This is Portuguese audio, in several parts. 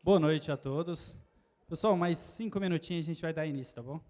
Boa noite a todos. Pessoal, mais 5 minutinhos a gente vai dar início, tá bom?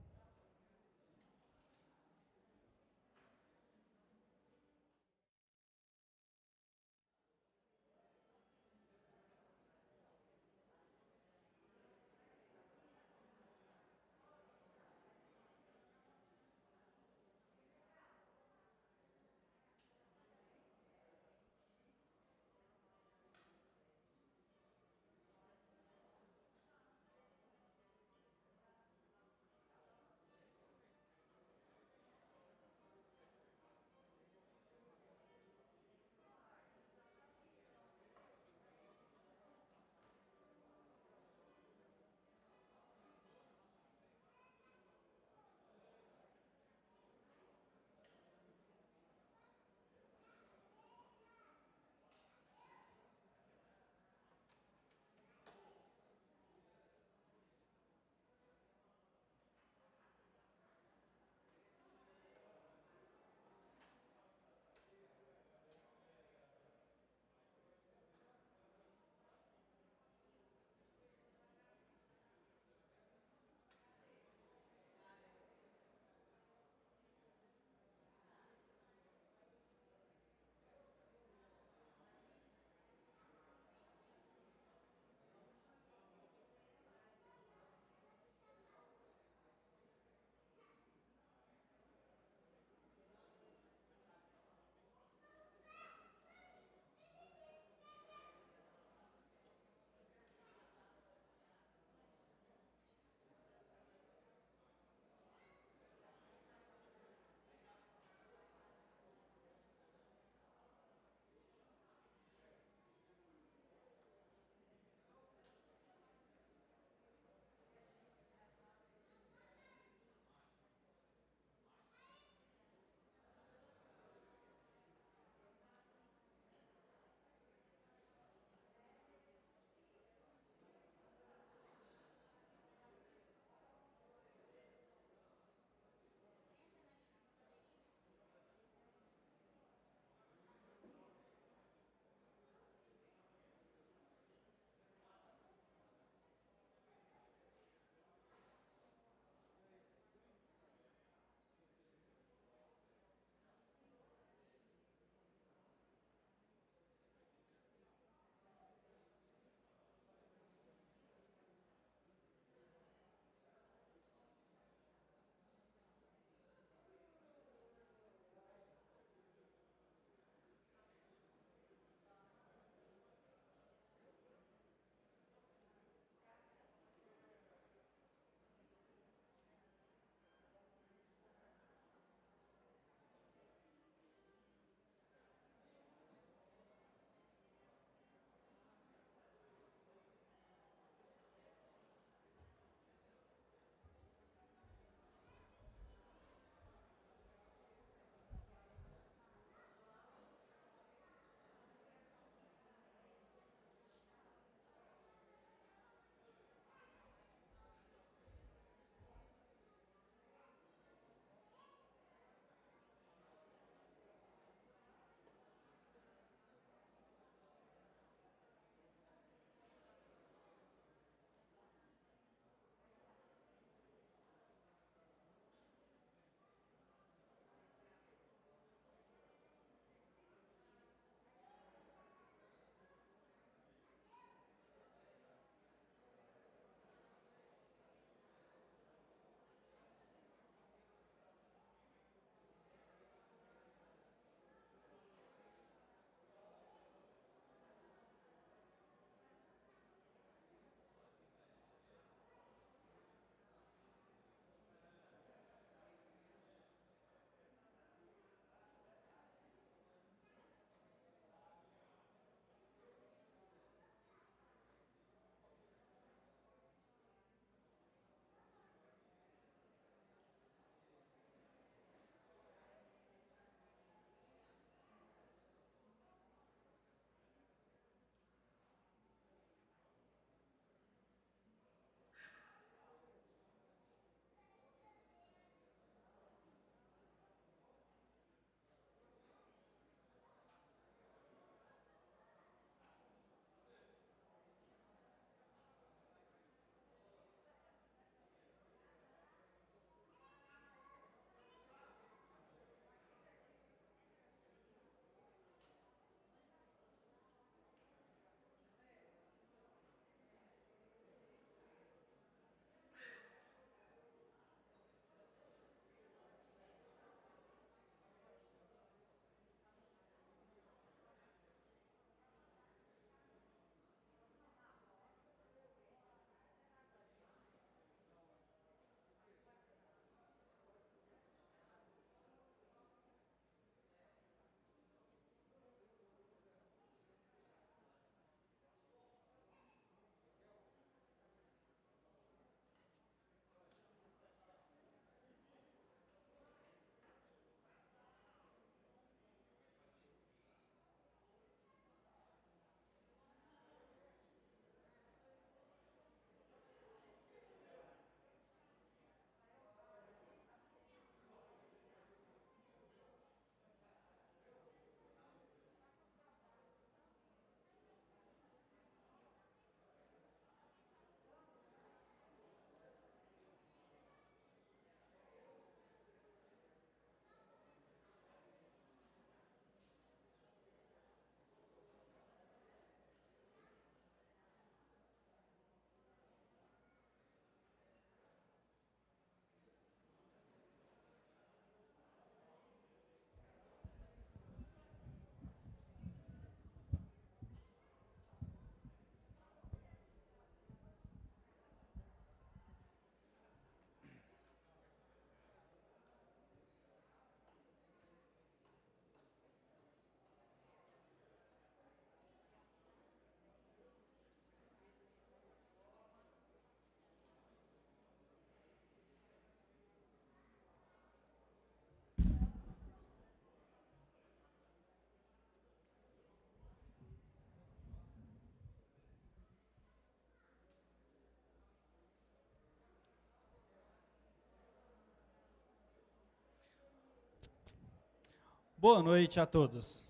Boa noite a todos.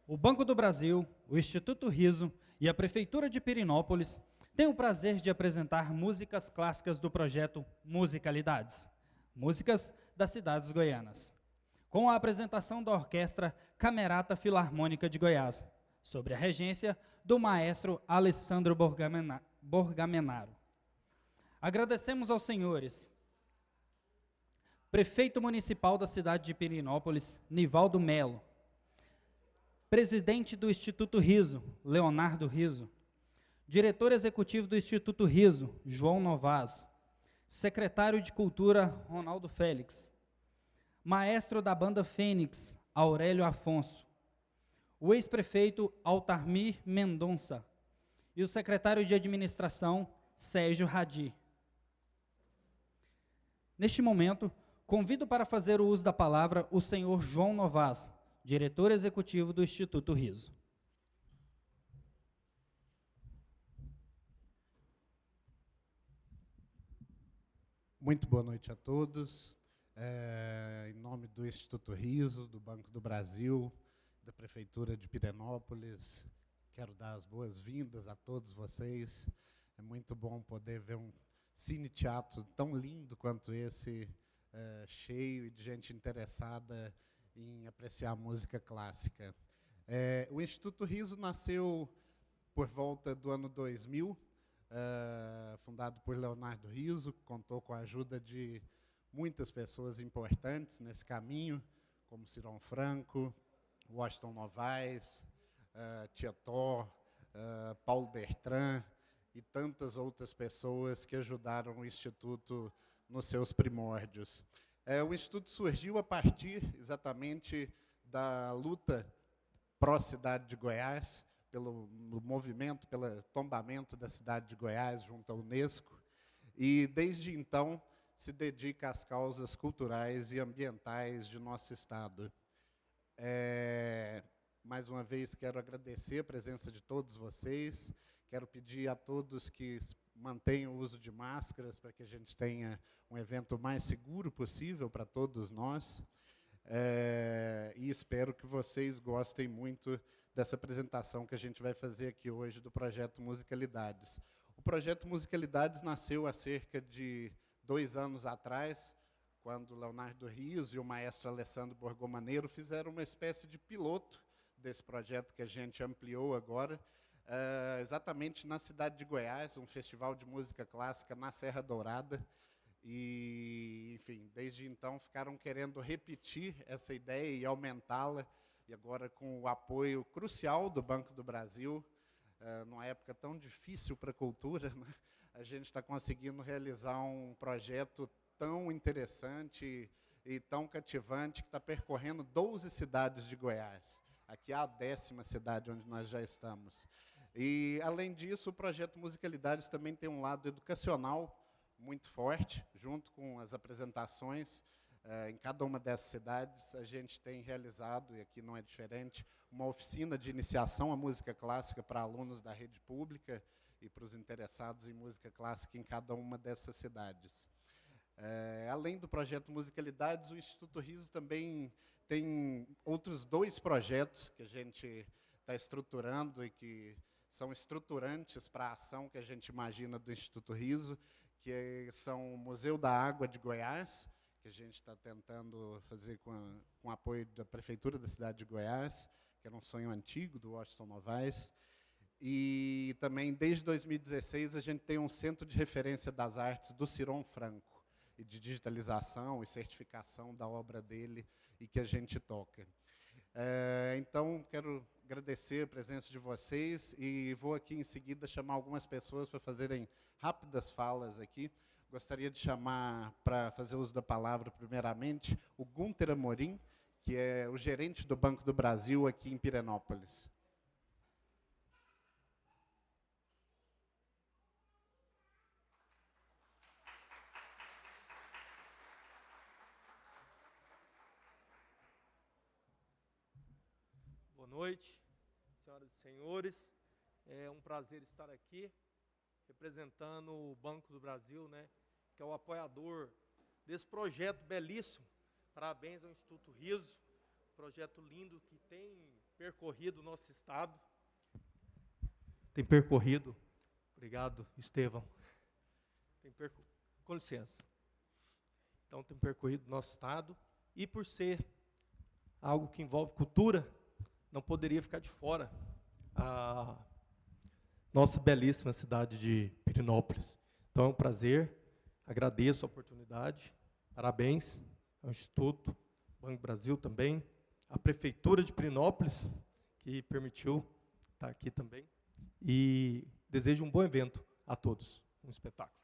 O Banco do Brasil, o Instituto Riso e a Prefeitura de Pirenópolis têm o prazer de apresentar músicas clássicas do projeto Musicalidades, músicas das cidades goianas, com a apresentação da Orquestra Camerata Filarmônica de Goiás, sob a regência do maestro Alessandro Borgamenaro. Agradecemos aos senhores Prefeito Municipal da cidade de Pirenópolis, Nivaldo Melo, Presidente do Instituto Riso, Leonardo Riso, Diretor Executivo do Instituto Riso, João Novas, Secretário de Cultura, Ronaldo Félix, Maestro da Banda Fênix, Aurélio Afonso, o ex-prefeito Altarmir Mendonça e o secretário de Administração, Sérgio Radi. Neste momento, convido para fazer o uso da palavra o senhor João Novas, diretor executivo do Instituto Riso. Muito boa noite a todos. Em nome do Instituto Riso, do Banco do Brasil, da Prefeitura de Pirenópolis, quero dar as boas-vindas a todos vocês. É muito bom poder ver um cine-teatro tão lindo quanto esse, cheio e de gente interessada em apreciar música clássica. O Instituto Riso nasceu por volta do ano 2000, fundado por Leonardo Riso, que contou com a ajuda de muitas pessoas importantes nesse caminho, como Cirão Franco, Washington Novaes, Tietó, Paulo Bertrand e tantas outras pessoas que ajudaram o Instituto nos seus primórdios. O Instituto surgiu a partir exatamente da luta pró-cidade de Goiás, pelo movimento, pelo tombamento da cidade de Goiás junto à Unesco, e desde então se dedica às causas culturais e ambientais de nosso estado. Mais uma vez quero agradecer a presença de todos vocês, quero pedir a todos que mantenham o uso de máscaras para que a gente tenha um evento mais seguro possível para todos nós, e espero que vocês gostem muito dessa apresentação que a gente vai fazer aqui hoje do projeto Musicalidades. O projeto Musicalidades nasceu há cerca de 2 anos atrás, quando o Leonardo Riso e o maestro Alessandro Borgomaneiro fizeram uma espécie de piloto desse projeto que a gente ampliou agora, exatamente na cidade de Goiás, um festival de música clássica na Serra Dourada. E, enfim, desde então ficaram querendo repetir essa ideia e aumentá-la, e agora com o apoio crucial do Banco do Brasil, numa época tão difícil para a cultura, né, a gente está conseguindo realizar um projeto tão interessante e tão cativante, que está percorrendo 12 cidades de Goiás. Aqui é a 10ª cidade onde nós já estamos. E, além disso, o projeto Musicalidades também tem um lado educacional muito forte, junto com as apresentações. Em cada uma dessas cidades, a gente tem realizado, e aqui não é diferente, uma oficina de iniciação à música clássica para alunos da rede pública e para os interessados em música clássica em cada uma dessas cidades. Além do projeto Musicalidades, o Instituto Riso também tem outros 2 projetos que a gente está estruturando e que são estruturantes para a ação que a gente imagina do Instituto Riso, que são o Museu da Água de Goiás, que a gente está tentando fazer com o apoio da Prefeitura da cidade de Goiás, que era um sonho antigo do Washington Novaes. E também, desde 2016, a gente tem um centro de referência das artes do Cirão Franco, e de digitalização e certificação da obra dele, e que a gente toca. Então, quero agradecer a presença de vocês, e vou aqui em seguida chamar algumas pessoas para fazerem rápidas falas aqui. Gostaria de chamar, para fazer uso da palavra, primeiramente, o Gunter Amorim, que é o gerente do Banco do Brasil aqui em Pirenópolis. Boa noite, senhoras e senhores. É um prazer estar aqui, representando o Banco do Brasil, né, que é o apoiador desse projeto belíssimo. Parabéns ao Instituto Riso projeto lindo que tem percorrido o nosso estado. Tem percorrido, obrigado, Estevão. Com licença. Então, tem percorrido o nosso estado, e por ser algo que envolve cultura, não poderia ficar de fora a nossa belíssima cidade de Pirenópolis. Então, é um prazer, agradeço a oportunidade, parabéns ao Instituto, Banco Brasil também, a Prefeitura de Pirenópolis, que permitiu estar aqui também, e desejo um bom evento a todos, um espetáculo.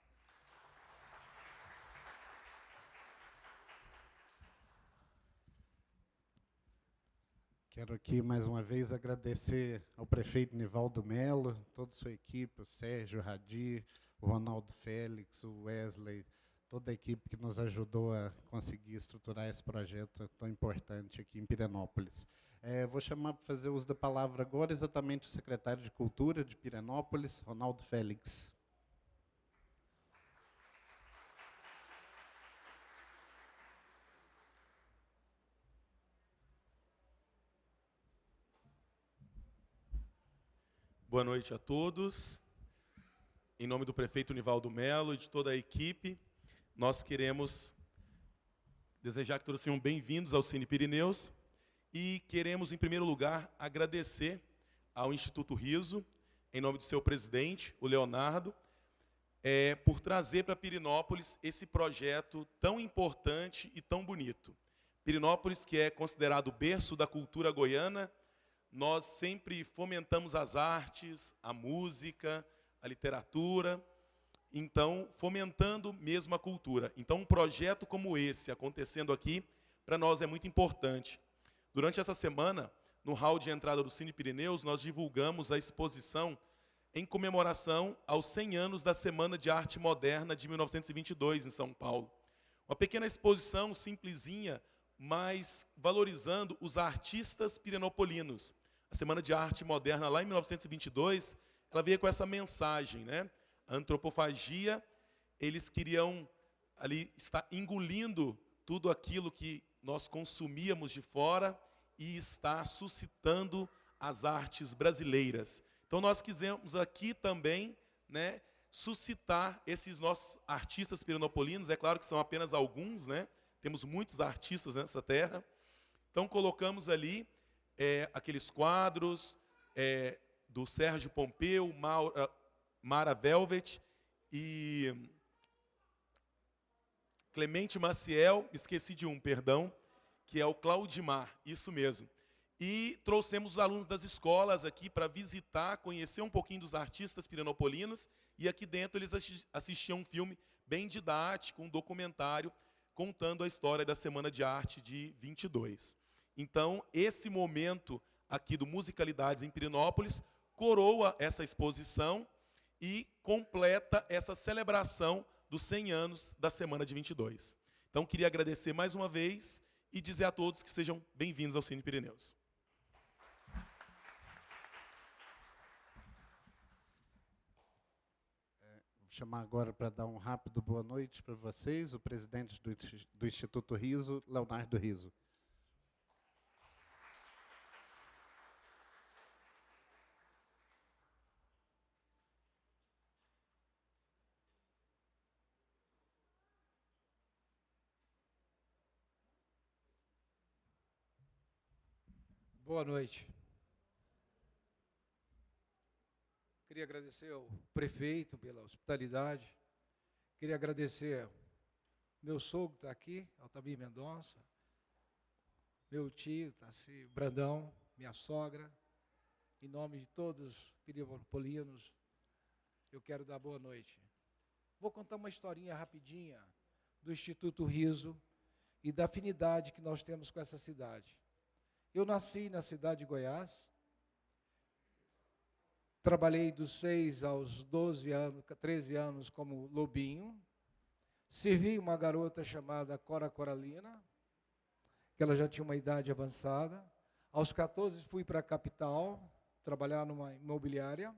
Quero aqui, mais uma vez, agradecer ao prefeito Nivaldo Mello, toda a sua equipe, o Sérgio, o Radi, o Ronaldo Félix, o Wesley, toda a equipe que nos ajudou a conseguir estruturar esse projeto tão importante aqui em Pirenópolis. Vou chamar para fazer uso da palavra agora exatamente o secretário de Cultura de Pirenópolis, Ronaldo Félix. Boa noite a todos. Em nome do prefeito Nivaldo Mello e de toda a equipe, nós queremos desejar que todos sejam bem-vindos ao Cine Pirineus e queremos, em primeiro lugar, agradecer ao Instituto Riso, em nome do seu presidente, o Leonardo, por trazer para Pirenópolis esse projeto tão importante e tão bonito. Pirenópolis, que é considerado o berço da cultura goiana, nós sempre fomentamos as artes, a música, a literatura, então, fomentando mesmo a cultura. Então, um projeto como esse, acontecendo aqui, para nós é muito importante. Durante essa semana, no hall de entrada do Cine Pirineus, nós divulgamos a exposição em comemoração aos 100 anos da Semana de Arte Moderna de 1922, em São Paulo. Uma pequena exposição simplesinha, mas valorizando os artistas pirenopolinos. A Semana de Arte Moderna, lá em 1922, ela veio com essa mensagem, né? A antropofagia, eles queriam ali estar engolindo tudo aquilo que nós consumíamos de fora e está suscitando as artes brasileiras. Então, nós quisemos aqui também, né, suscitar esses nossos artistas pirenopolinos. É claro que são apenas alguns, né? Temos muitos artistas nessa terra. Então, colocamos ali aqueles quadros do Sérgio Pompeu, Mara Velvet e Clemente Maciel, esqueci de um, perdão, que é o Claudimar, isso mesmo. E trouxemos os alunos das escolas aqui para visitar, conhecer um pouquinho dos artistas pirenopolinos, e aqui dentro eles assistiam um filme bem didático, um documentário, contando a história da Semana de Arte de 22. Então, esse momento aqui do Musicalidades em Pirenópolis coroa essa exposição e completa essa celebração dos 100 anos da Semana de 22. Então, queria agradecer mais uma vez e dizer a todos que sejam bem-vindos ao Cine Pirineus. Vou chamar agora para dar um rápido boa noite para vocês, o presidente do Instituto Riso, Leonardo Riso. Boa noite. Queria agradecer ao prefeito pela hospitalidade. Queria agradecer meu sogro que está aqui, Altamir Mendonça, meu tio, Tassi Brandão, minha sogra. Em nome de todos os pirenopolinos, eu quero dar boa noite. Vou contar uma historinha rapidinha do Instituto Riso e da afinidade que nós temos com essa cidade. Eu nasci na cidade de Goiás, trabalhei dos 6 aos 12 anos, 13 anos como lobinho, servi uma garota chamada Cora Coralina, que ela já tinha uma idade avançada. Aos 14 fui para a capital, trabalhar numa imobiliária.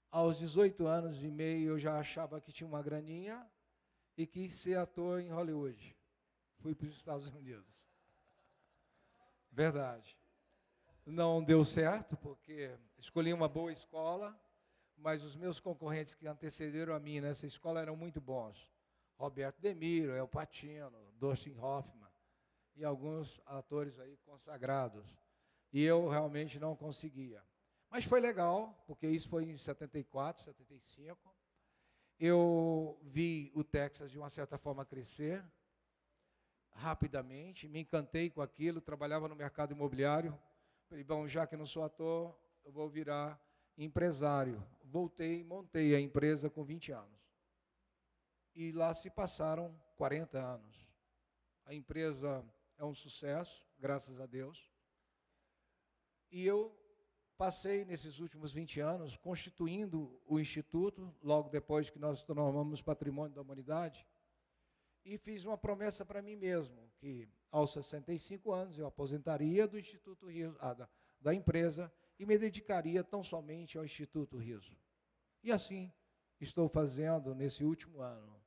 Aos 18 anos e meio eu já achava que tinha uma graninha e quis ser ator em Hollywood. Fui para os Estados Unidos. Verdade. Não deu certo, porque escolhi uma boa escola, mas os meus concorrentes que antecederam a mim nessa escola eram muito bons. Roberto De Niro, El Pacino, Dustin Hoffman e alguns atores aí consagrados. E eu realmente não conseguia. Mas foi legal, porque isso foi em 74, 75. Eu vi o Texas, de uma certa forma, crescer rapidamente, me encantei com aquilo, trabalhava no mercado imobiliário. Falei, bom, já que não sou ator, eu vou virar empresário. Voltei, montei a empresa com 20 anos. E lá se passaram 40 anos. A empresa é um sucesso, graças a Deus. E eu passei, nesses últimos 20 anos, constituindo o Instituto, logo depois que nós tornamos Patrimônio da Humanidade, e fiz uma promessa para mim mesmo, que aos 65 anos eu aposentaria do Instituto Riso, da empresa, e me dedicaria tão somente ao Instituto Riso. E assim estou fazendo nesse último ano.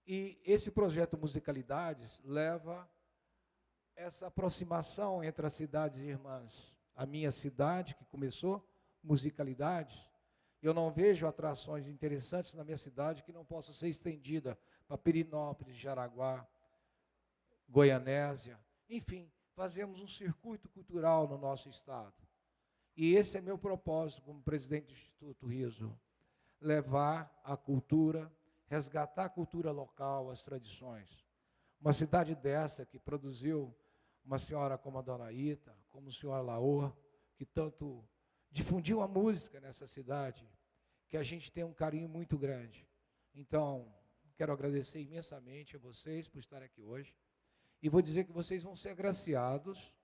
E esse projeto Musicalidades leva essa aproximação entre as cidades irmãs. A minha cidade, que começou, Musicalidades, eu não vejo atrações interessantes na minha cidade que não possam ser estendidas para Pirinópolis, Jaraguá, Goianésia, enfim, fazemos um circuito cultural no nosso estado. E esse é meu propósito como presidente do Instituto Riso, levar a cultura, resgatar a cultura local, as tradições. Uma cidade dessa que produziu uma senhora como a Dona Ita, como o senhor Laor, que tanto difundiu a música nessa cidade, que a gente tem um carinho muito grande. Então, quero agradecer imensamente a vocês por estarem aqui hoje. E vou dizer que vocês vão ser agraciados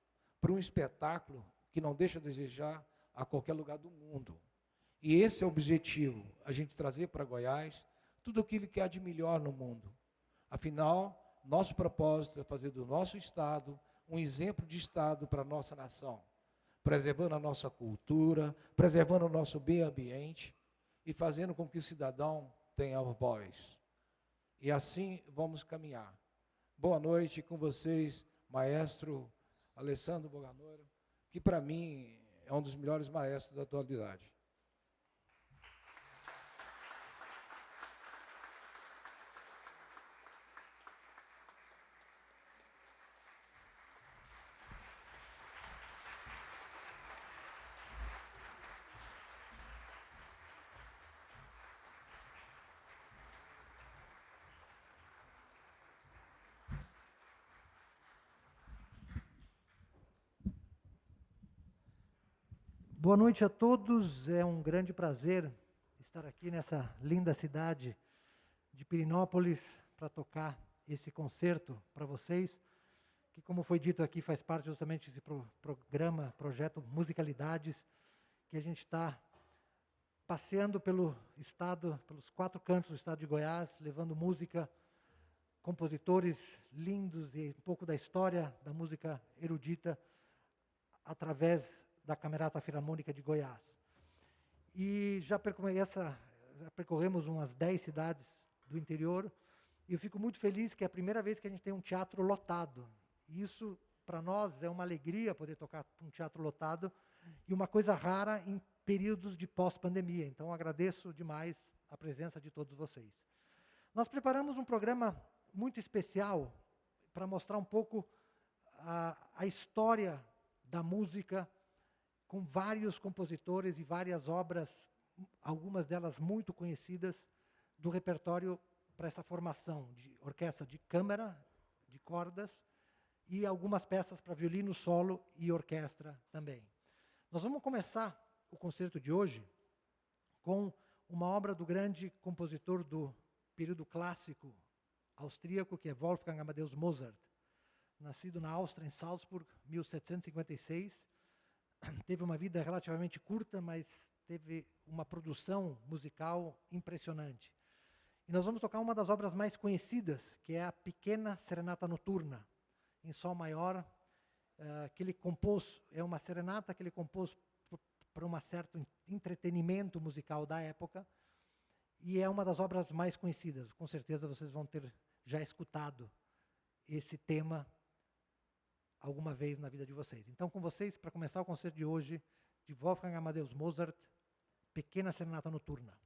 por um espetáculo que não deixa a desejar a qualquer lugar do mundo. E esse é o objetivo, a gente trazer para Goiás tudo aquilo que há de melhor no mundo. Afinal, nosso propósito é fazer do nosso estado um exemplo de estado para a nossa nação, preservando a nossa cultura, preservando o nosso meio ambiente e fazendo com que o cidadão tenha voz. E assim vamos caminhar. Boa noite com vocês, maestro Alessandro Boganoro, que para mim é um dos melhores maestros da atualidade. Boa noite a todos, é um grande prazer estar aqui nessa linda cidade de Pirinópolis para tocar esse concerto para vocês, que, como foi dito aqui, faz parte justamente desse programa, projeto Musicalidades, que a gente está passeando pelo estado, pelos 4 cantos do estado de Goiás, levando música, compositores lindos e um pouco da história da música erudita através da Camerata Filarmônica de Goiás. E já percorremos umas 10 cidades do interior, e eu fico muito feliz que é a primeira vez que a gente tem um teatro lotado. E isso, para nós, é uma alegria poder tocar um teatro lotado, e uma coisa rara em períodos de pós-pandemia. Então, agradeço demais a presença de todos vocês. Nós preparamos um programa muito especial para mostrar um pouco a história da música, com vários compositores e várias obras, algumas delas muito conhecidas, do repertório para essa formação de orquestra de câmara, de cordas, e algumas peças para violino solo e orquestra também. Nós vamos começar o concerto de hoje com uma obra do grande compositor do período clássico austríaco, que é Wolfgang Amadeus Mozart, nascido na Áustria, em Salzburg, 1756, teve uma vida relativamente curta, mas teve uma produção musical impressionante. E nós vamos tocar uma das obras mais conhecidas, que é a Pequena Serenata Noturna, em sol maior, que ele compôs, é uma serenata que ele compôs para um certo entretenimento musical da época, e é uma das obras mais conhecidas. Com certeza vocês vão ter já escutado esse tema alguma vez na vida de vocês. Então, com vocês, para começar o concerto de hoje, de Wolfgang Amadeus Mozart, Pequena Serenata Noturna.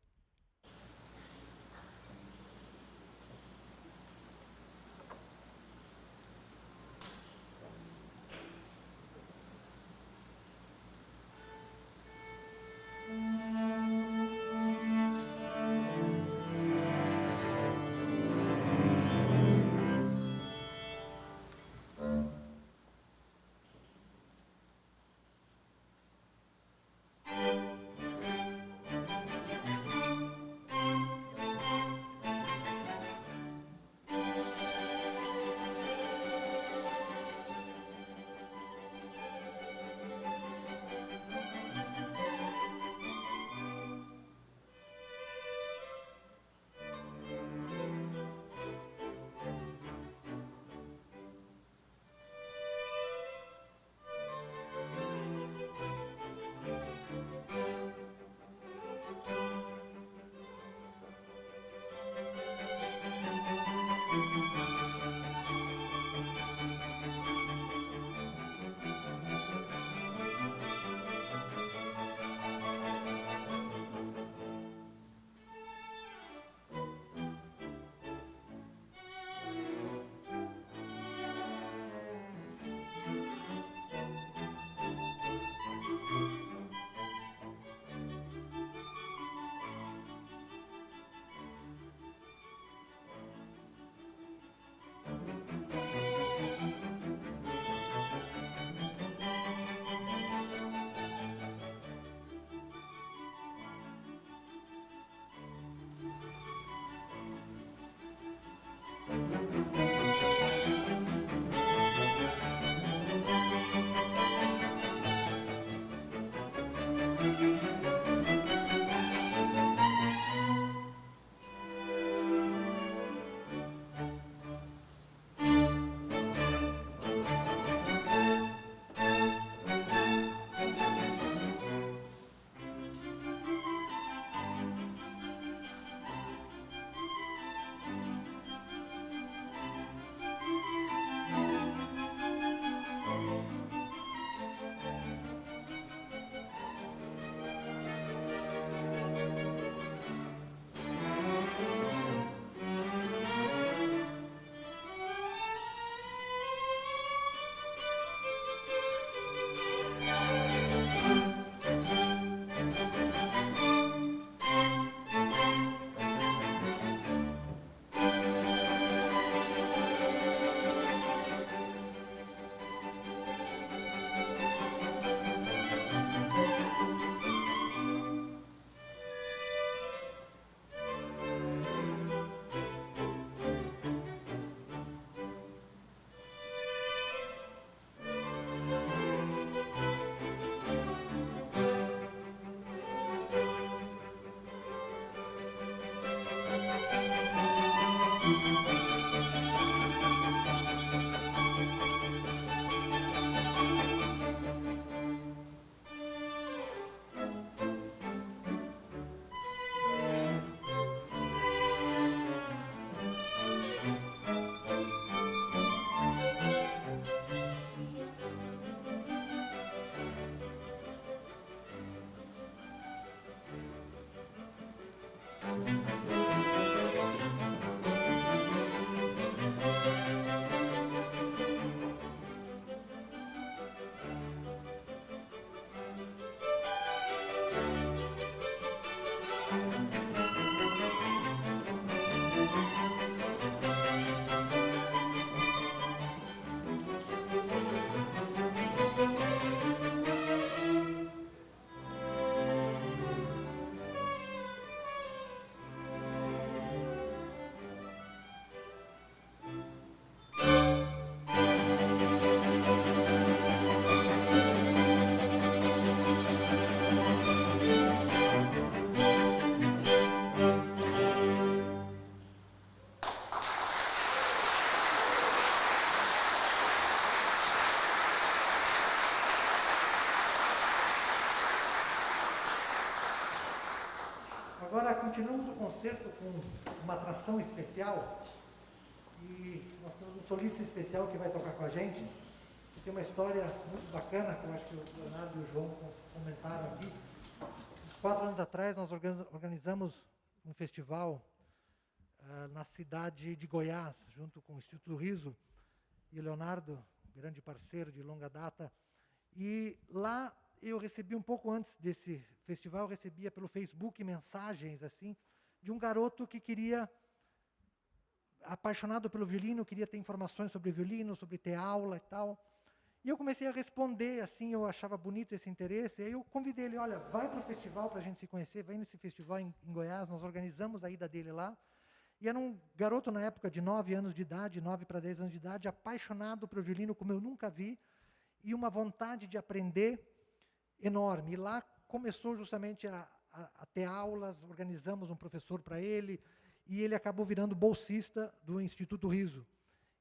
Agora continuamos o concerto com uma atração especial e nós temos um solista especial que vai tocar com a gente. Tem uma história muito bacana, que eu acho que o Leonardo e o João comentaram aqui. 4 anos atrás, nós organizamos um festival na cidade de Goiás, junto com o Instituto Riso, e o Leonardo, grande parceiro de longa data. E lá eu recebi, um pouco antes desse festival, eu recebia pelo Facebook mensagens assim de um garoto que queria, apaixonado pelo violino, queria ter informações sobre violino, sobre ter aula e tal. E eu comecei a responder, assim, eu achava bonito esse interesse, e aí eu convidei ele, olha, vai para o festival para a gente se conhecer, vai nesse festival em Goiás, nós organizamos a ida dele lá. E era um garoto na época de 9 anos de idade, 9 para 10 anos de idade, apaixonado pelo violino como eu nunca vi, e uma vontade de aprender enorme. E lá começou justamente a ter aulas, organizamos um professor para ele, e ele acabou virando bolsista do Instituto Riso.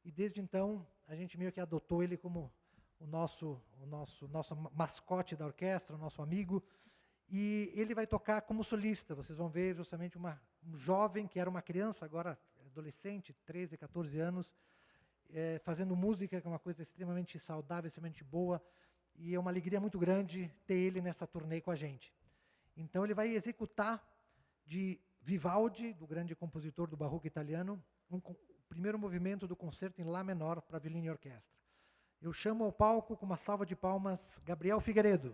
E desde então, a gente meio que adotou ele como o nosso mascote da orquestra, o nosso amigo, e ele vai tocar como solista. Vocês vão ver justamente um jovem que era uma criança, agora adolescente, 13, 14 anos, fazendo música, que é uma coisa extremamente saudável, extremamente boa, e é uma alegria muito grande ter ele nessa turnê com a gente. Então ele vai executar de Vivaldi, do grande compositor do barroco italiano, o primeiro movimento do concerto em Lá menor para violino e orquestra. Eu chamo ao palco, com uma salva de palmas, Gabriel Figueiredo.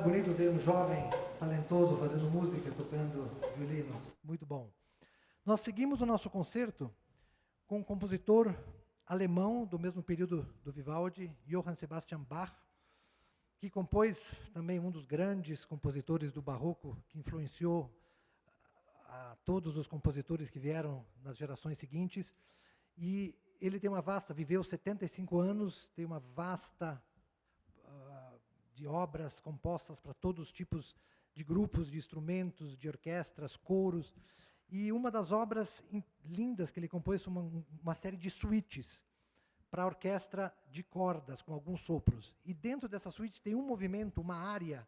é bonito ver um jovem talentoso fazendo música, tocando violino. Muito bom. Nós seguimos o nosso concerto com um compositor alemão do mesmo período do Vivaldi, Johann Sebastian Bach, que compôs também um dos grandes compositores do Barroco, que influenciou a todos os compositores que vieram nas gerações seguintes. E ele tem uma vasta, viveu 75 anos, tem uma vasta de obras compostas para todos os tipos de grupos, de instrumentos, de orquestras, coros. E uma das obras lindas que ele compôs foi uma série de suítes para orquestra de cordas, com alguns sopros. E dentro dessas suítes tem um movimento, uma área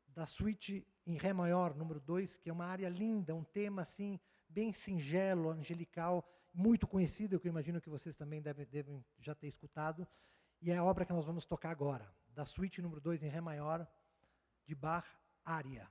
da suíte em Ré maior, número 2, que é uma área linda, um tema assim, bem singelo, angelical, muito conhecido, que eu imagino que vocês também devem já ter escutado. E é a obra que nós vamos tocar agora, da suíte número 2 em Ré maior, de Bach, área.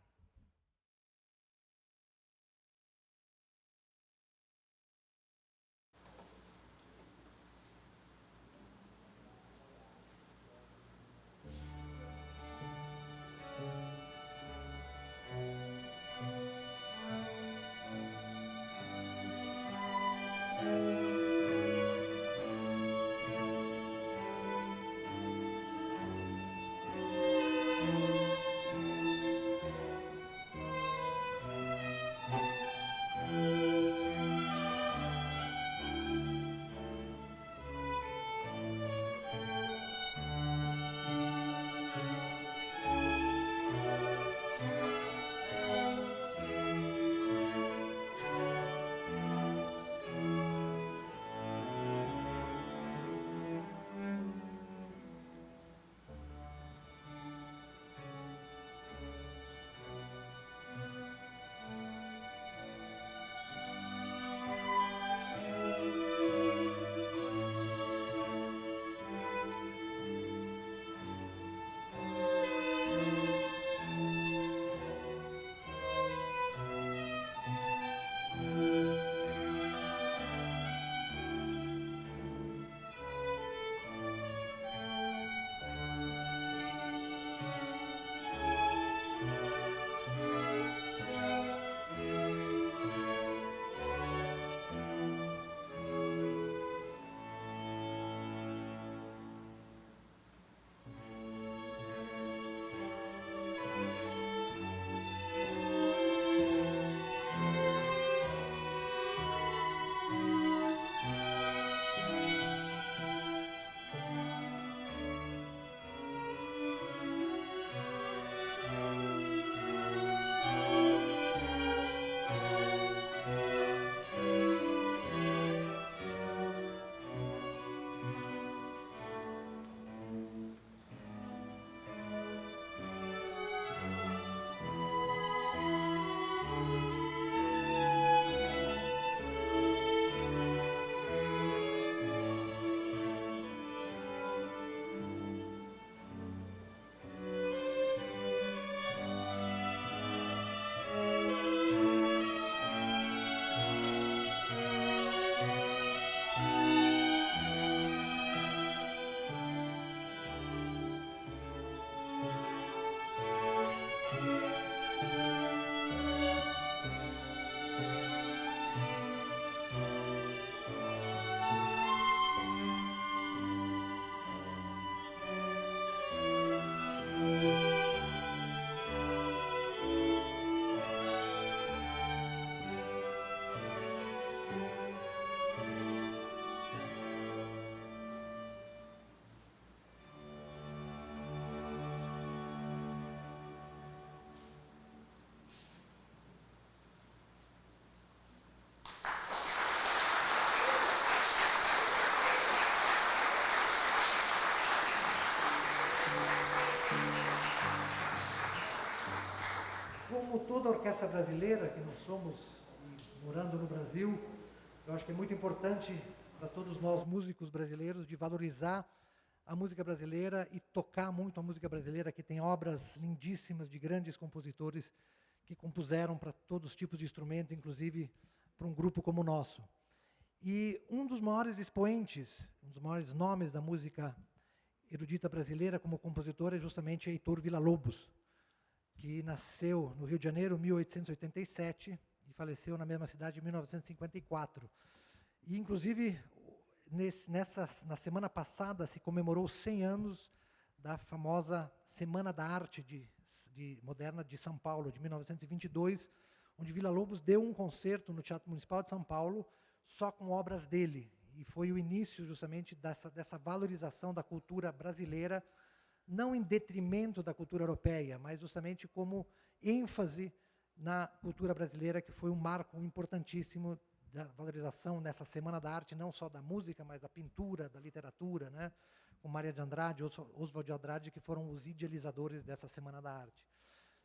Como toda orquestra brasileira, que nós somos, morando no Brasil, eu acho que é muito importante para todos nós músicos brasileiros de valorizar a música brasileira e tocar muito a música brasileira, que tem obras lindíssimas de grandes compositores que compuseram para todos os tipos de instrumento, inclusive para um grupo como o nosso. E um dos maiores expoentes, um dos maiores nomes da música erudita brasileira como compositor é justamente Heitor Villa-Lobos. nasceu no Rio de Janeiro em 1887 e faleceu na mesma cidade em 1954. E, inclusive, na semana passada se comemorou 100 anos da famosa Semana da Arte Moderna de São Paulo, de 1922, onde Villa-Lobos deu um concerto no Teatro Municipal de São Paulo só com obras dele. E foi o início justamente dessa valorização da cultura brasileira, não em detrimento da cultura europeia, mas justamente como ênfase na cultura brasileira, que foi um marco importantíssimo da valorização nessa Semana da Arte, não só da música, mas da pintura, da literatura, né? Com Maria de Andrade, Oswald de Andrade, que foram os idealizadores dessa Semana da Arte.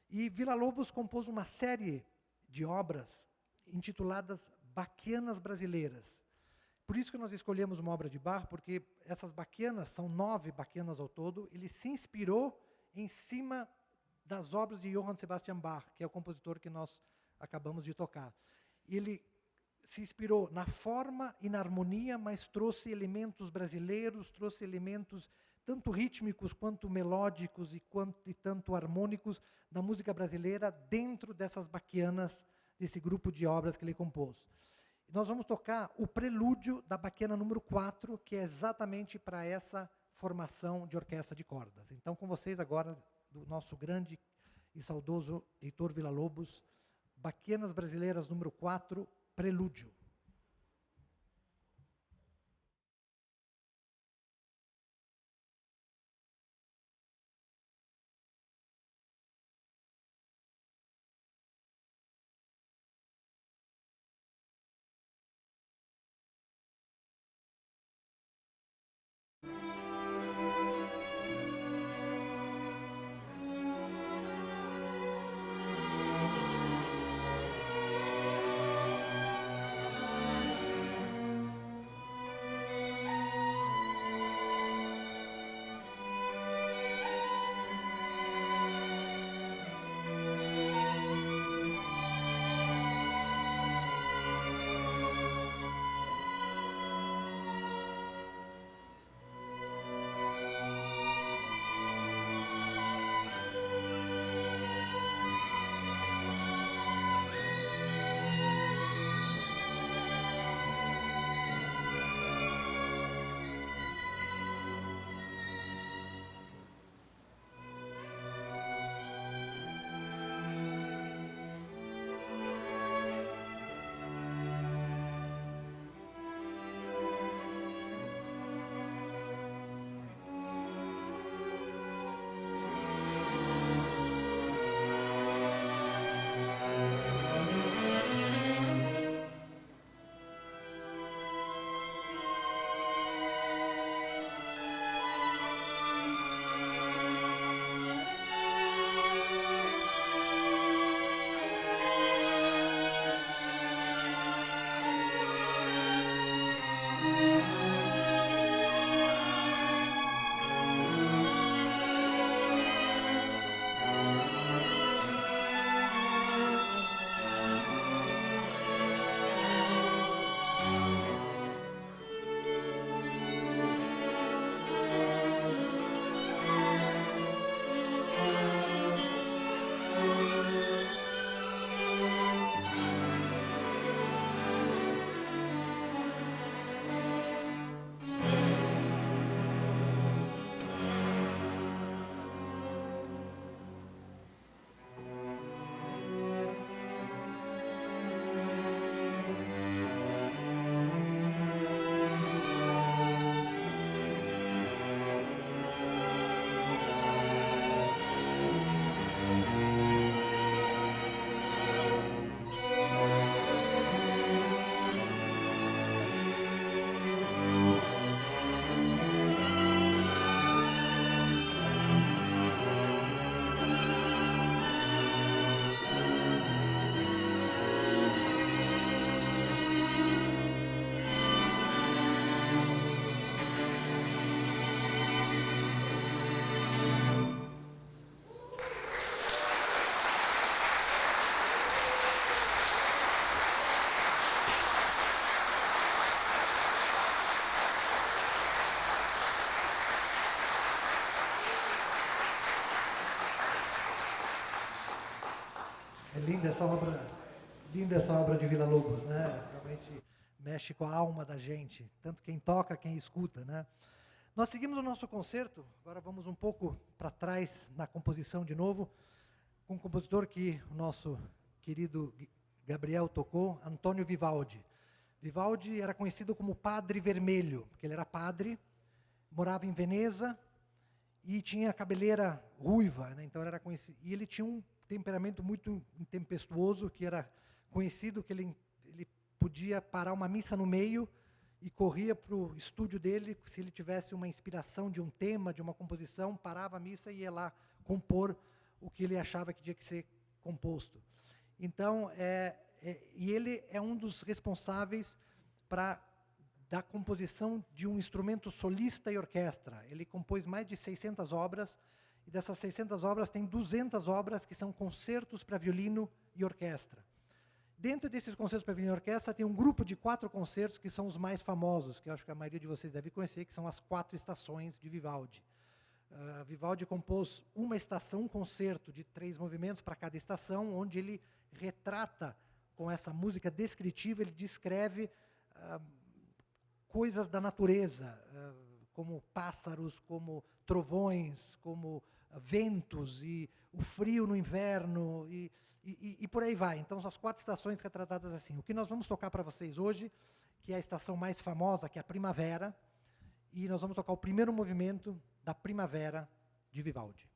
E Villa-Lobos compôs uma série de obras intituladas Baquianas Brasileiras. Por isso que nós escolhemos uma obra de Bach, porque essas baquianas, são 9 baquianas ao todo, ele se inspirou em cima das obras de Johann Sebastian Bach, que é o compositor que nós acabamos de tocar. Ele se inspirou na forma e na harmonia, mas trouxe elementos brasileiros, trouxe elementos tanto rítmicos quanto melódicos e tanto harmônicos da música brasileira dentro dessas baquianas, desse grupo de obras que ele compôs. Nós vamos tocar o prelúdio da baquiana número 4, que é exatamente para essa formação de orquestra de cordas. Então, com vocês agora, do nosso grande e saudoso Heitor Villa-Lobos, Baquianas Brasileiras número 4, Prelúdio. É linda essa obra de Villa-Lobos, né? Realmente mexe com a alma da gente, tanto quem toca, quem escuta, né? Nós seguimos o nosso concerto, agora vamos um pouco para trás na composição de novo, com um compositor que o nosso querido Gabriel tocou, Antônio Vivaldi. Vivaldi era conhecido como Padre Vermelho, porque ele era padre, morava em Veneza e tinha cabeleira ruiva, né? Então ele era conhecido, e ele tinha um temperamento muito intempestuoso, que era conhecido que ele podia parar uma missa no meio e corria para o estúdio dele, se ele tivesse uma inspiração de um tema, de uma composição, parava a missa e ia lá compor o que ele achava que tinha que ser composto. Então, e ele é um dos responsáveis da composição de um instrumento solista e orquestra. Ele compôs mais de 600 obras, e dessas 600 obras, tem 200 obras que são concertos para violino e orquestra. Dentro desses concertos para violino e orquestra, tem um grupo de 4 concertos que são os mais famosos, que eu acho que a maioria de vocês deve conhecer, que são as 4 estações de Vivaldi. Vivaldi compôs uma estação, um concerto de 3 movimentos para cada estação, onde ele retrata, com essa música descritiva, ele descreve coisas da natureza, como pássaros, como trovões, como ventos, e o frio no inverno, e por aí vai. Então, são as 4 estações retratadas assim. O que nós vamos tocar para vocês hoje, que é a estação mais famosa, que é a Primavera, e nós vamos tocar o primeiro movimento da Primavera de Vivaldi.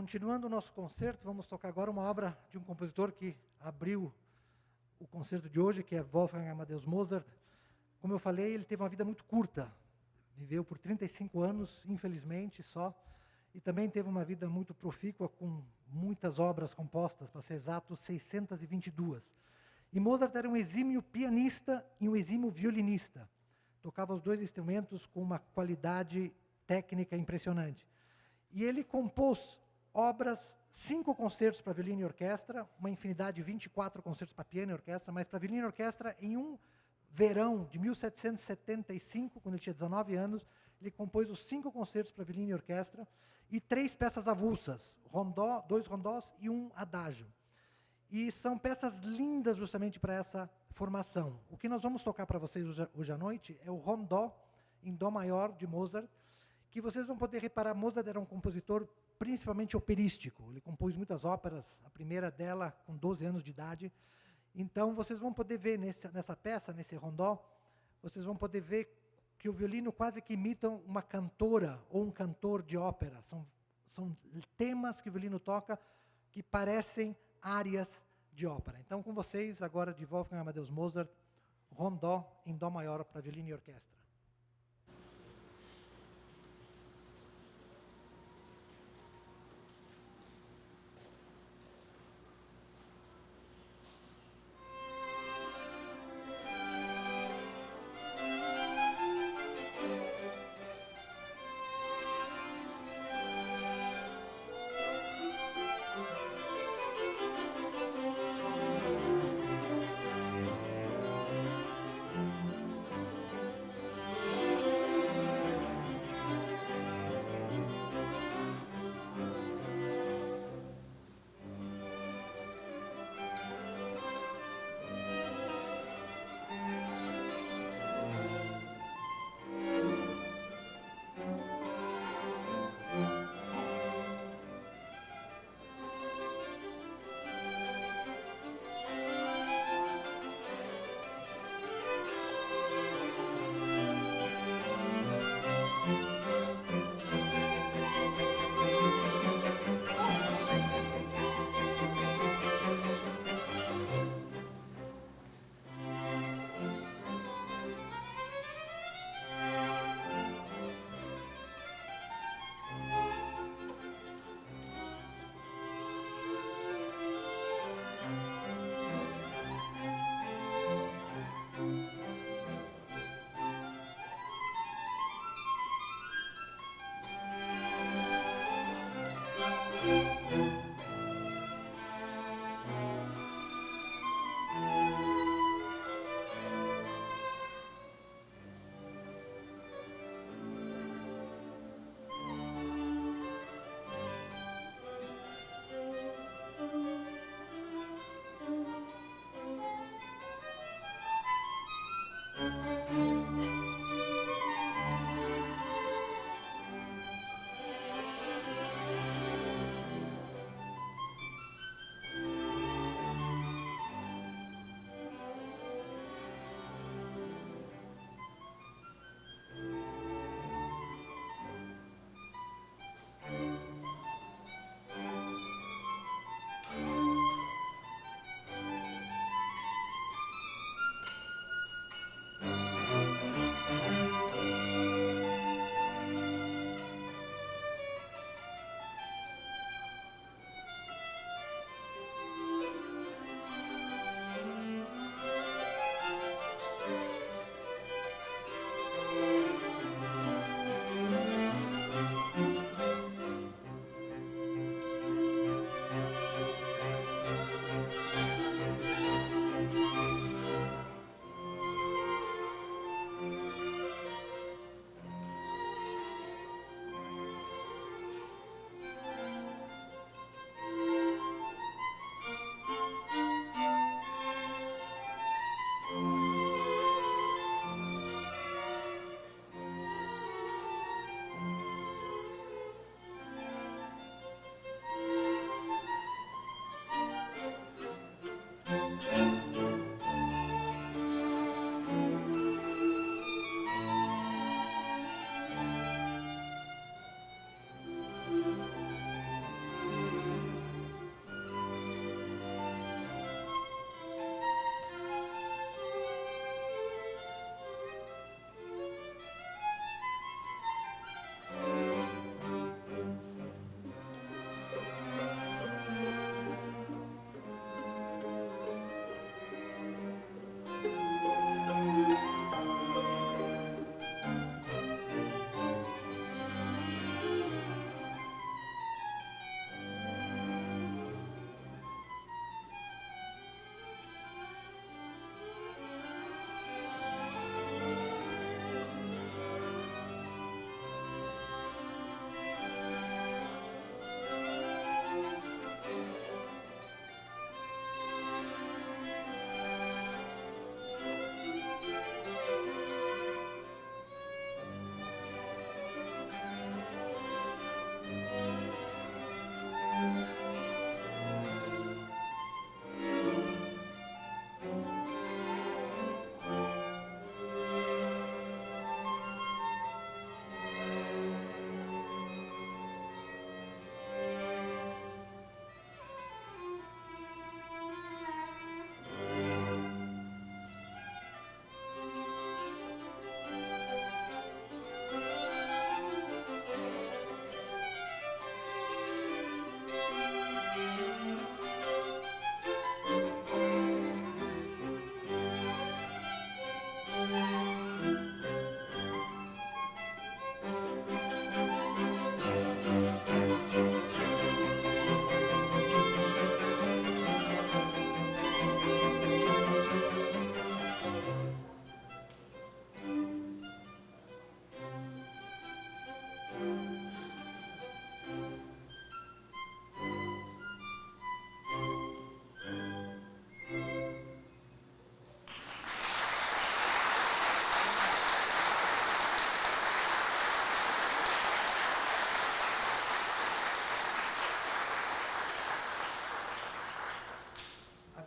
Continuando o nosso concerto, vamos tocar agora uma obra de um compositor que abriu o concerto de hoje, que é Wolfgang Amadeus Mozart. Como eu falei, ele teve uma vida muito curta. Viveu por 35 anos, infelizmente, só. E também teve uma vida muito profícua, com muitas obras compostas, para ser exato, 622. E Mozart era um exímio pianista e um exímio violinista. Tocava os dois instrumentos com uma qualidade técnica impressionante. E ele compôs obras, 5 concertos para violino e orquestra, uma infinidade de 24 concertos para piano e orquestra, mas para violino e orquestra, em um verão de 1775, quando ele tinha 19 anos, ele compôs os 5 concertos para violino e orquestra e 3 peças avulsas, rondó, 2 rondós e um adágio. E são peças lindas justamente para essa formação. O que nós vamos tocar para vocês hoje à noite é o rondó em dó maior de Mozart, que vocês vão poder reparar, Mozart era um compositor principalmente operístico. Ele compôs muitas óperas, a primeira dela com 12 anos de idade. Então, vocês vão poder ver nessa peça, nesse rondó, vocês vão poder ver que o violino quase que imita uma cantora ou um cantor de ópera. São temas que o violino toca que parecem áreas de ópera. Então, com vocês, agora de Wolfgang Amadeus Mozart, rondó em dó maior para violino e orquestra.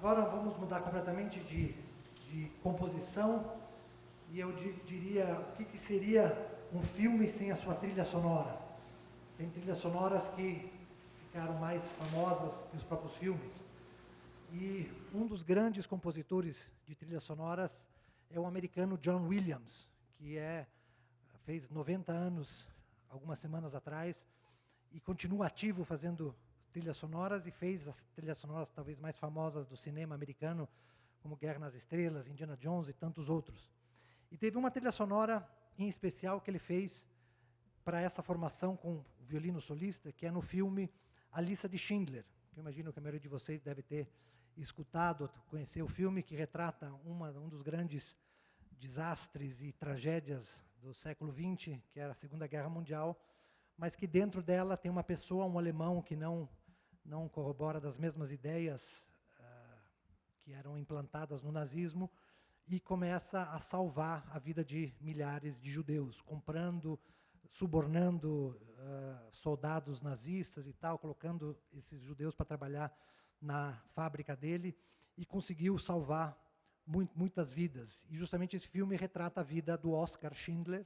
Agora vamos mudar completamente de composição, e eu diria o que seria um filme sem a sua trilha sonora. Tem trilhas sonoras que ficaram mais famosas que os próprios filmes. E um dos grandes compositores de trilhas sonoras é o americano John Williams, que fez 90 anos, algumas semanas atrás, e continua ativo fazendo trilhas sonoras, e fez as trilhas sonoras talvez mais famosas do cinema americano, como Guerra nas Estrelas, Indiana Jones e tantos outros. E teve uma trilha sonora em especial que ele fez para essa formação com o violino solista, que é no filme A Lista de Schindler, que eu imagino que a maioria de vocês deve ter escutado, conhecer o filme, que retrata um dos grandes desastres e tragédias do século XX, que era a Segunda Guerra Mundial, mas que dentro dela tem uma pessoa, um alemão, que não corrobora das mesmas ideias que eram implantadas no nazismo, e começa a salvar a vida de milhares de judeus, subornando soldados nazistas e tal, colocando esses judeus para trabalhar na fábrica dele, e conseguiu salvar muitas vidas. E justamente esse filme retrata a vida do Oskar Schindler,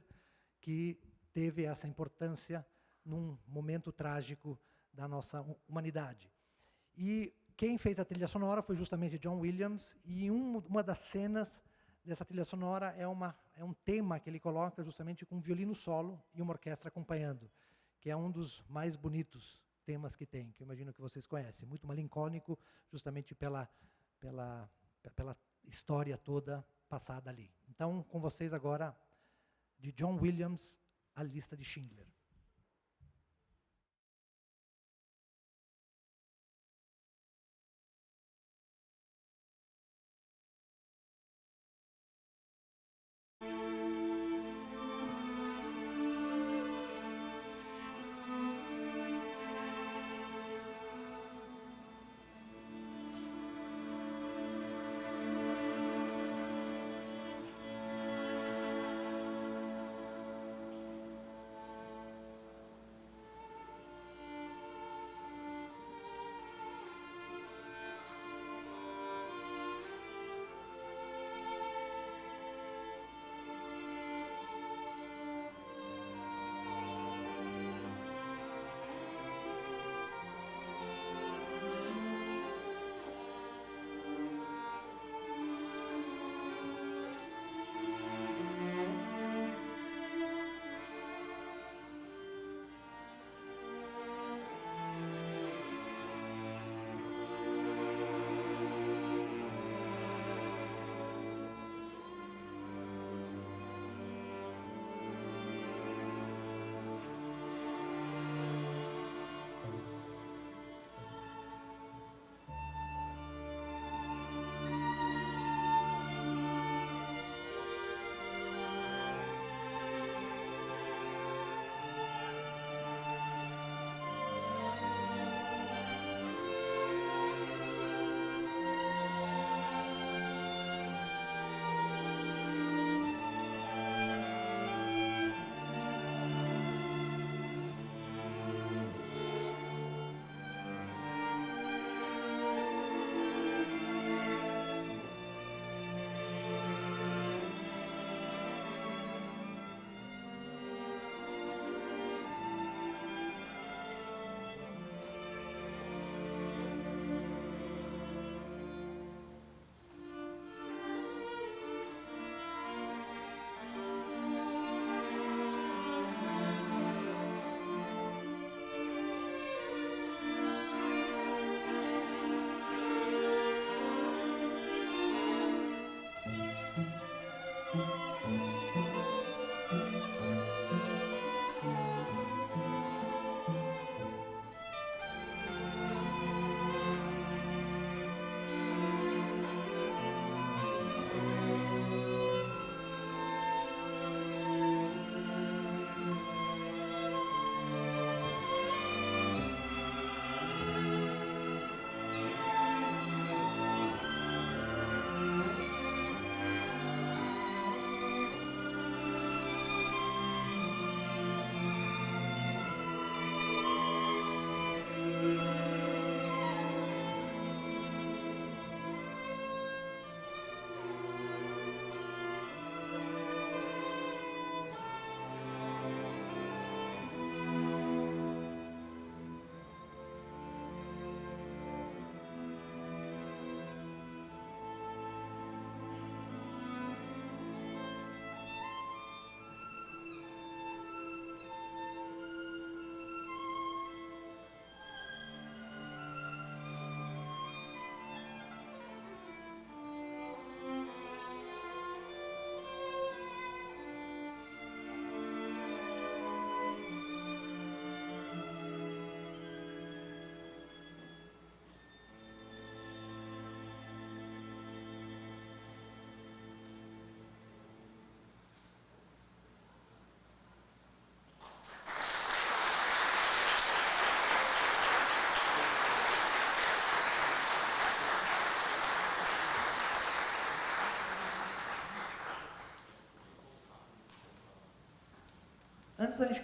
que teve essa importância num momento trágico da nossa humanidade. E quem fez a trilha sonora foi justamente John Williams, e uma das cenas dessa trilha sonora é um tema que ele coloca justamente com um violino solo e uma orquestra acompanhando, que é um dos mais bonitos temas que tem, que eu imagino que vocês conhecem, muito melancólico, justamente pela história toda passada ali. Então, com vocês agora, de John Williams, A Lista de Schindler.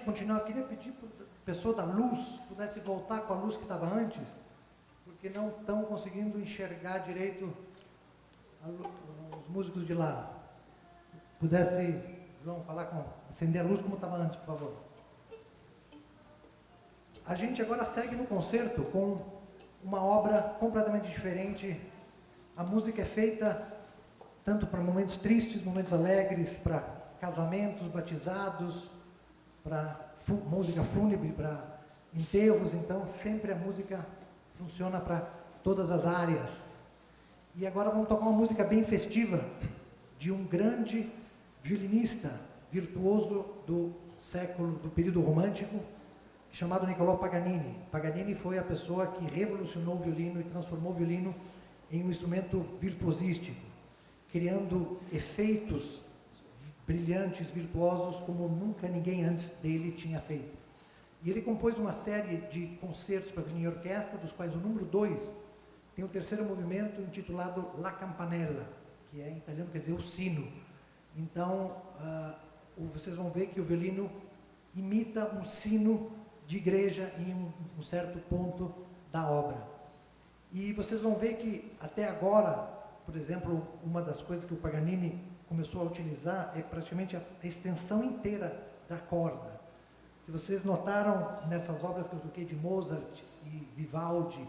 continuar, eu queria pedir para a pessoa da luz pudesse voltar com a luz que estava antes, porque não estão conseguindo enxergar direito os músicos de lá. Pudesse, João, acender a luz como estava antes, por favor. A gente agora segue no concerto com uma obra completamente diferente. A música é feita tanto para momentos tristes, momentos alegres, para casamentos, batizados, para música fúnebre, para enterros. Então, sempre a música funciona para todas as áreas. E agora vamos tocar uma música bem festiva de um grande violinista virtuoso do período romântico, chamado Niccolò Paganini. Paganini foi a pessoa que revolucionou o violino e transformou o violino em um instrumento virtuosístico, criando efeitos brilhantes, virtuosos, como nunca ninguém antes dele tinha feito. E ele compôs uma série de concertos para violino e orquestra, dos quais o número 2 tem o terceiro movimento intitulado La Campanella, que em italiano quer dizer o sino. Então, vocês vão ver que o violino imita um sino de igreja em um certo ponto da obra. E vocês vão ver que até agora, por exemplo, uma das coisas que o Paganini começou a utilizar é praticamente a extensão inteira da corda. Se vocês notaram nessas obras que eu toquei de Mozart e Vivaldi,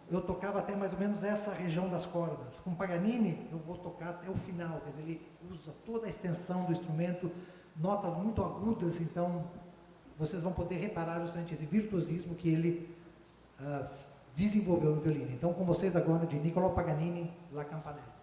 eu tocava até mais ou menos essa região das cordas. Com Paganini, eu vou tocar até o final, quer dizer, ele usa toda a extensão do instrumento, notas muito agudas, então vocês vão poder reparar justamente esse virtuosismo que ele desenvolveu no violino. Então, com vocês agora, de Niccolò Paganini, La Campanella.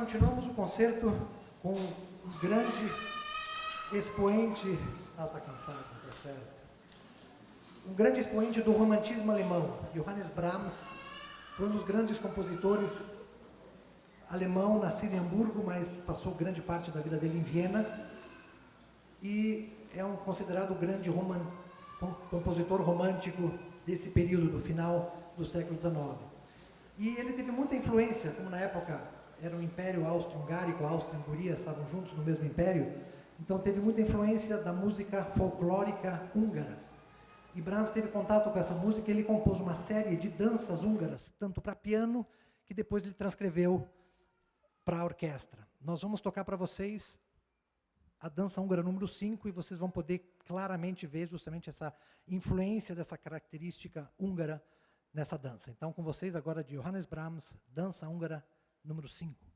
continuamos o concerto com um grande expoente... Ah, está cansado, tá certo. Um grande expoente do romantismo alemão. Johannes Brahms foi um dos grandes compositores alemão, nascido em Hamburgo, mas passou grande parte da vida dele em Viena. E é considerado o grande compositor romântico desse período, do final do século XIX. E ele teve muita influência, como na época era o Império Austro-Hungárico, a Áustria e a Hungria estavam juntos no mesmo império, então teve muita influência da música folclórica húngara. E Brahms teve contato com essa música e ele compôs uma série de danças húngaras, tanto para piano, que depois ele transcreveu para a orquestra. Nós vamos tocar para vocês a dança húngara número 5 e vocês vão poder claramente ver justamente essa influência dessa característica húngara nessa dança. Então, com vocês agora de Johannes Brahms, dança húngara número 5.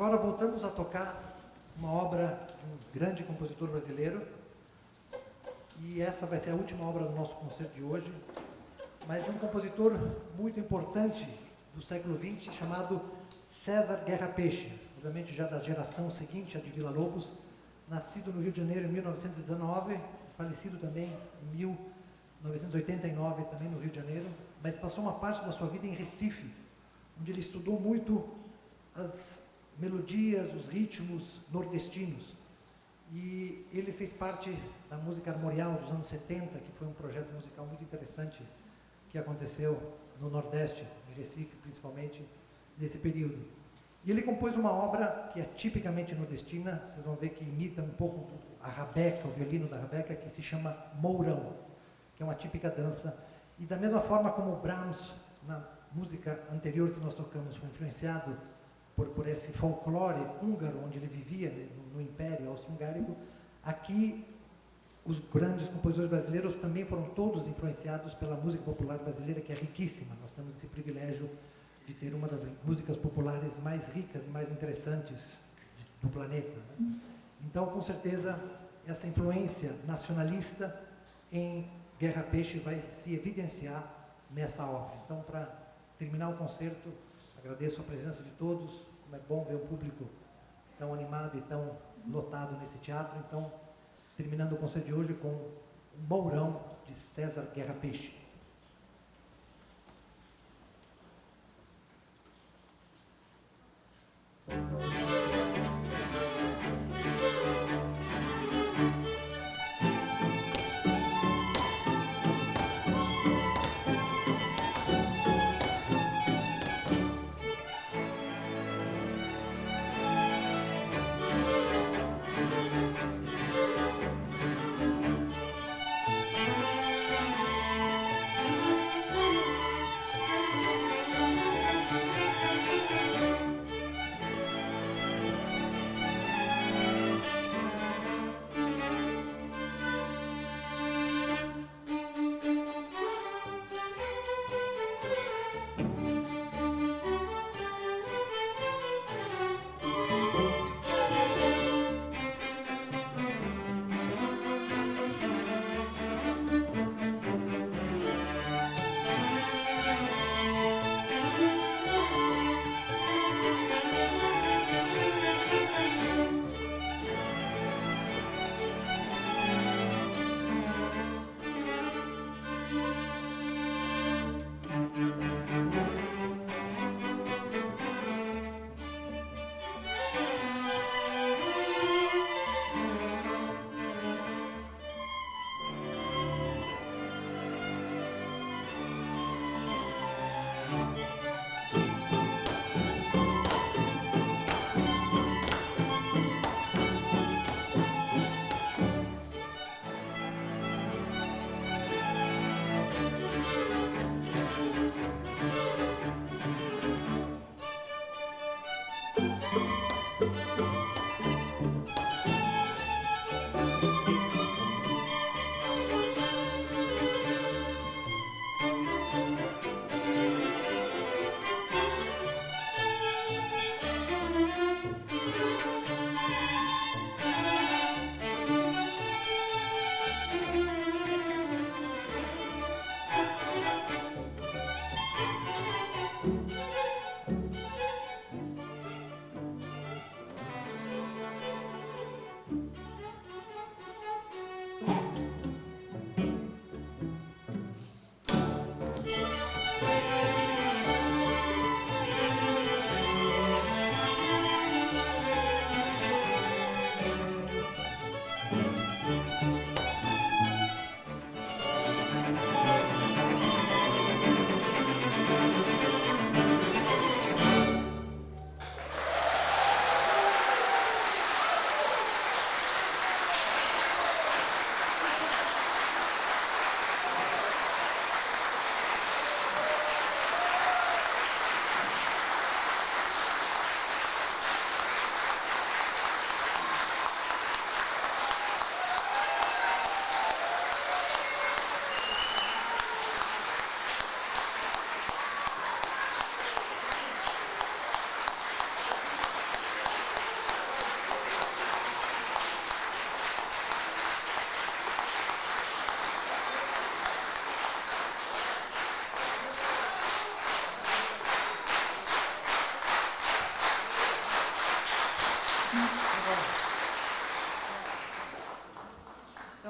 Agora voltamos a tocar uma obra de um grande compositor brasileiro. E essa vai ser a última obra do nosso concerto de hoje, mas de um compositor muito importante do século XX, chamado César Guerra Peixe, obviamente já da geração seguinte, a de Villa-Lobos, nascido no Rio de Janeiro em 1919, falecido também em 1989 também no Rio de Janeiro, mas passou uma parte da sua vida em Recife, onde ele estudou muito as melodias, os ritmos nordestinos. E ele fez parte da música armorial dos anos 70, que foi um projeto musical muito interessante que aconteceu no Nordeste, em Recife principalmente, nesse período. E ele compôs uma obra que é tipicamente nordestina, vocês vão ver que imita um pouco a rabeca, o violino da rabeca, que se chama mourão, que é uma típica dança. E da mesma forma como o Brahms, na música anterior que nós tocamos, foi influenciado por esse folclore húngaro, onde ele vivia, no Império Austro-Hungárico, aqui os grandes compositores brasileiros também foram todos influenciados pela música popular brasileira, que é riquíssima. Nós temos esse privilégio de ter uma das músicas populares mais ricas e mais interessantes do planeta, né? Então, com certeza, essa influência nacionalista em Guerra Peixe vai se evidenciar nessa obra. Então, para terminar o concerto, agradeço a presença de todos. Como é bom ver o público tão animado e tão lotado nesse teatro. Então, terminando o concerto de hoje com o Mourão de César Guerra Peixe.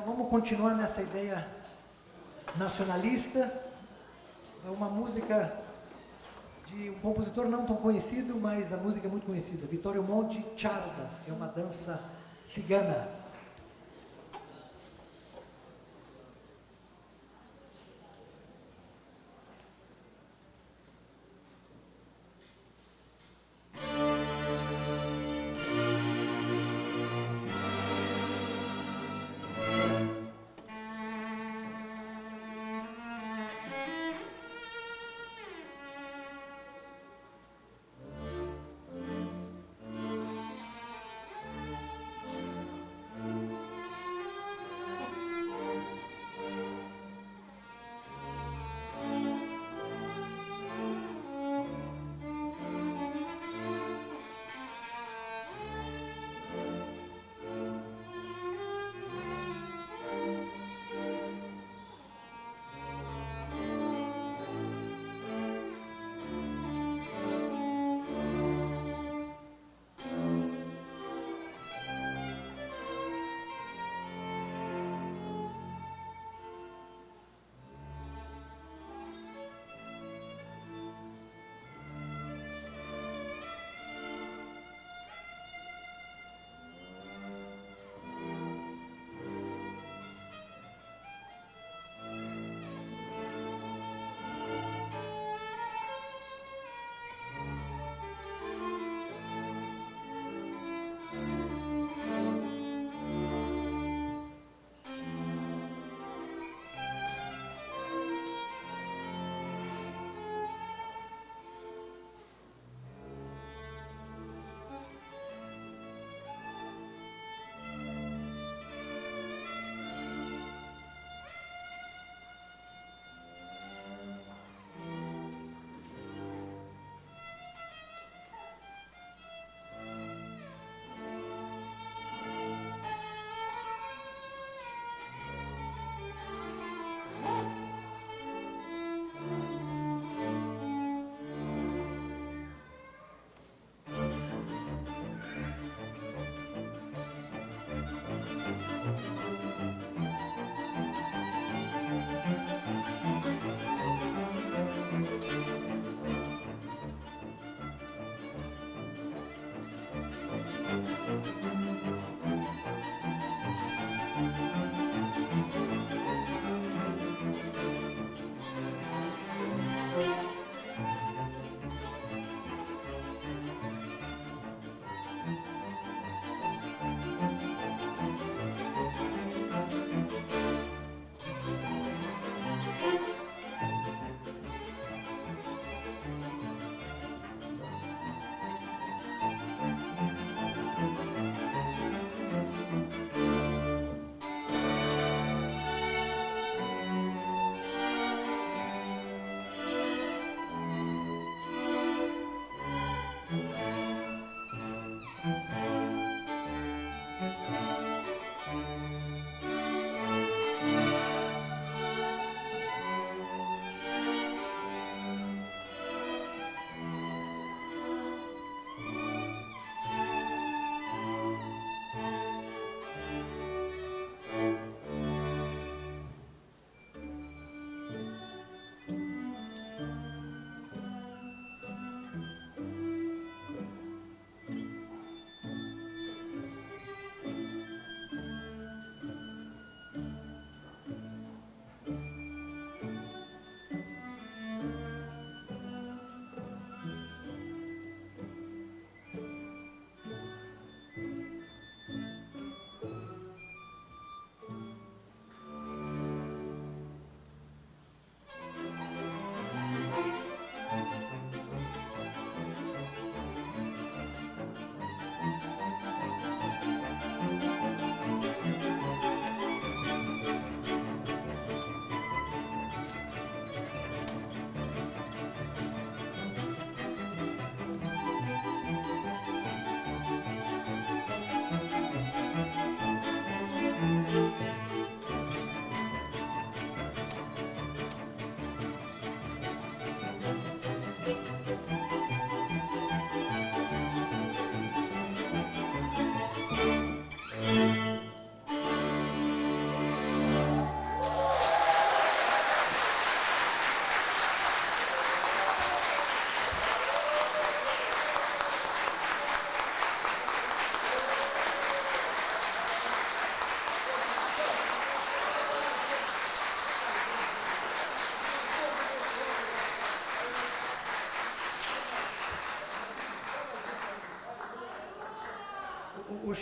Então vamos continuar nessa ideia nacionalista. É uma música de um compositor não tão conhecido, mas a música é muito conhecida. Vittorio Monti, Chardas, que é uma dança cigana.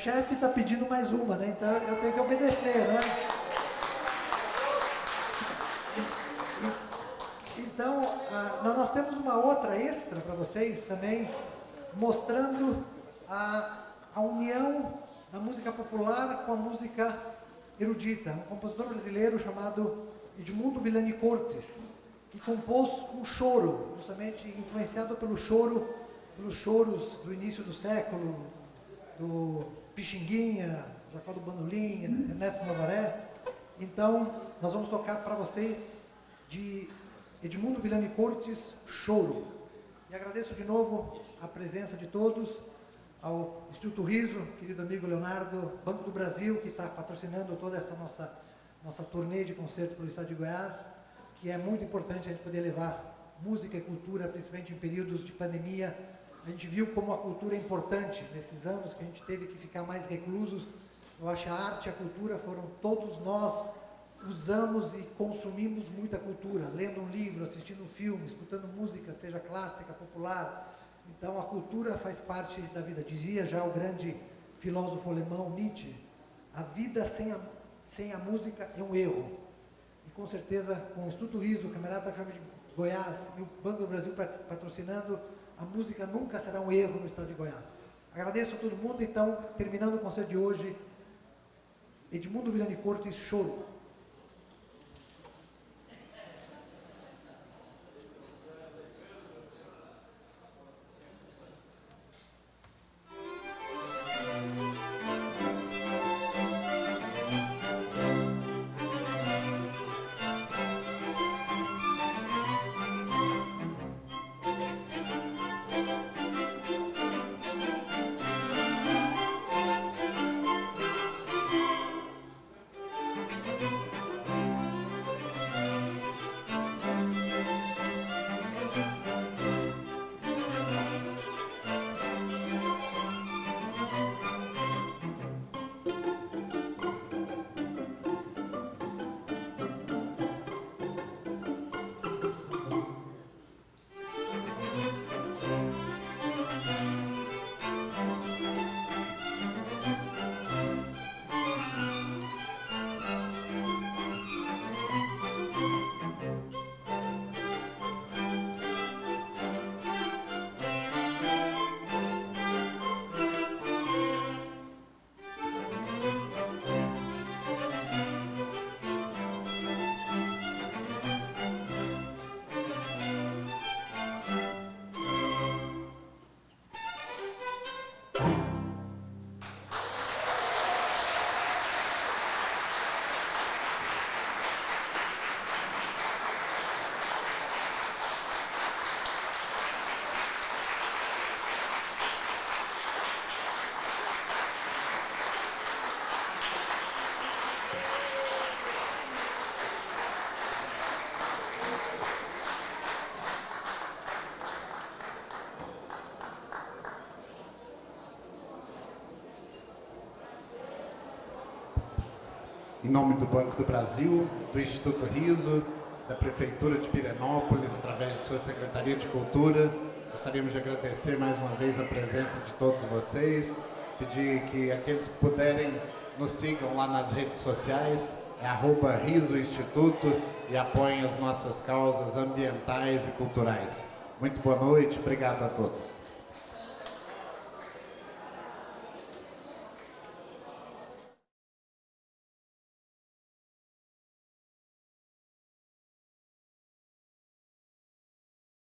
chefe está pedindo mais uma, né? Então eu tenho que obedecer, né? Então, nós temos uma outra extra para vocês também, mostrando a união da música popular com a música erudita. Um compositor brasileiro chamado Edmundo Villani Cortes, que compôs um choro, justamente influenciado pelos choros do início do século, do Pixinguinha, Jacó do Bandolim, Ernesto Nazaré. Então, nós vamos tocar para vocês de Edmundo Villani Cortes, Choro. E agradeço de novo a presença de todos, ao Instituto Riso, querido amigo Leonardo, Banco do Brasil, que está patrocinando toda essa nossa turnê de concertos pelo estado de Goiás, que é muito importante a gente poder levar música e cultura, principalmente em períodos de pandemia. A gente viu como a cultura é importante nesses anos que a gente teve que ficar mais reclusos. Eu acho que a arte e a cultura todos nós usamos e consumimos muita cultura, lendo um livro, assistindo um filme, escutando música, seja clássica, popular. Então a cultura faz parte da vida. Dizia já o grande filósofo alemão Nietzsche, a vida sem a música é um erro. E com certeza, com o Instituto Riso, o Camerata da Firma de Goiás e o Banco do Brasil patrocinando, a música nunca será um erro no estado de Goiás. Agradeço a todo mundo. Então, terminando o concerto de hoje, Edmundo Villani Cortes, Choro. Em nome do Banco do Brasil, do Instituto Riso, da Prefeitura de Pirenópolis, através de sua Secretaria de Cultura, gostaríamos de agradecer mais uma vez a presença de todos vocês, pedir que aqueles que puderem nos sigam lá nas redes sociais, @risoinstituto, e apoiem as nossas causas ambientais e culturais. Muito boa noite, obrigado a todos.